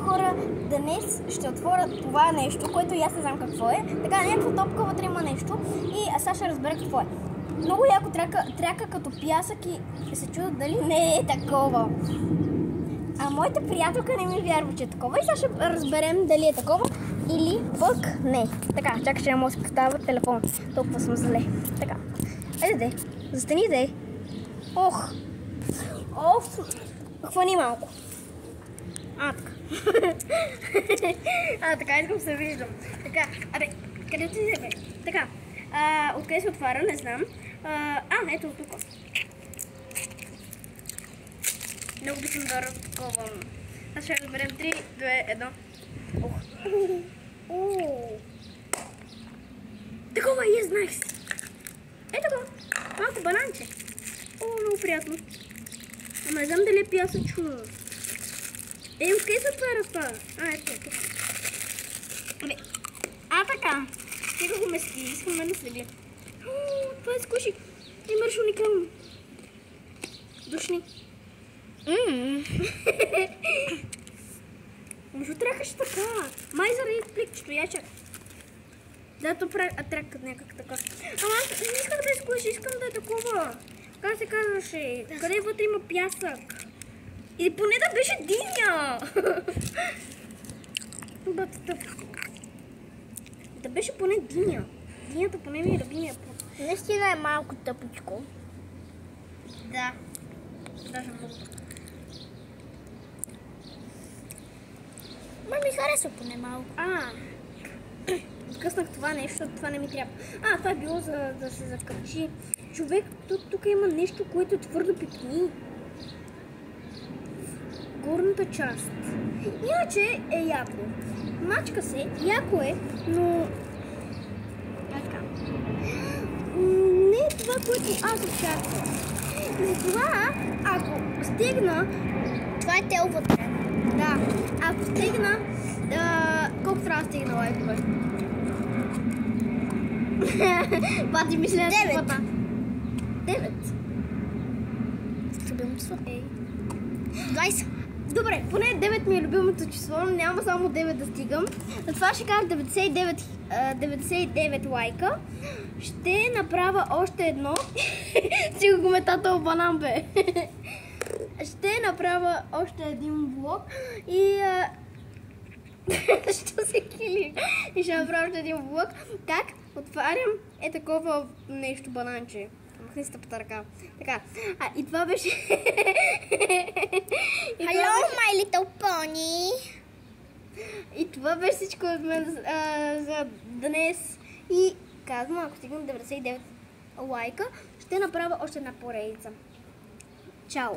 хора, днес ще отворя това нещо, което и аз не знам какво е. Така, някаква топка вътре има нещо и аз ще разбера какво е. Много яко тряка като пясък и се чудят дали не е такова. А моята приятелка не ми вярва, че е такова и сега ще разберем дали е такова или пък не. Така, чакай, че не мога да си поставя телефон. Толкова съм зле. Така. Айде, застани, де. Ох. Хвани малко. Така. Така, искам се виждам. Така, къде ти иде, бе? Така, откъде се отваря, не знам. Ето тук. Много бисам да такова. Аз ще разберем 3, 2, 1. Такова и е, найс. Ето го, малко бананче. Много приятно. Ама не знам дали е пясъчно. Откъде се отваря това? Ето. Така. Стига го мести, искам мен да следи. Това е скуши. Имаш уникално. Душни. Защо тракаш така? Май заради пликчето, я чак. Зато тракат някак така. Ама аз не искам да е скуши, искам да е такова. Как се казваше? Къде вътре има пясък? Или поне да беше диня! Да беше поне диня. Динята поне ми е любимия път. Наистина е малко тъпичко. Да. Даже много. Ма ми харесва поне малко. Откъснах това нещо, защото това не ми трябва. Това е било за да се закачи. Човек, тук има нещо, което твърдо пипни. Горната част. Иначе е яко. Мачка се, яко е, но... Така. Не е това, което аз очаквам. Затова, ако стигна... Това е тел вътре. Да, ако стигна... Колко трябва да стигна лайкове? Пати мисля на супата. 9. Любимото. 20. Добре, поне 9 ми е любимото число, няма само 9 да стигам. Затова ще кажа 99 лайка. Ще направя още едно. Стига го метател банан, бе. Ще направя още един влог и... Що се кили? И ще направя още един влог. Как отварям такова нещо бананче. Махни стъпата ръка. Така. И това беше... Hello, my little pony! И това беше всичко от мен за днес. И казвам, ако стигнем 99 лайка, ще направя още една поредица. Чао!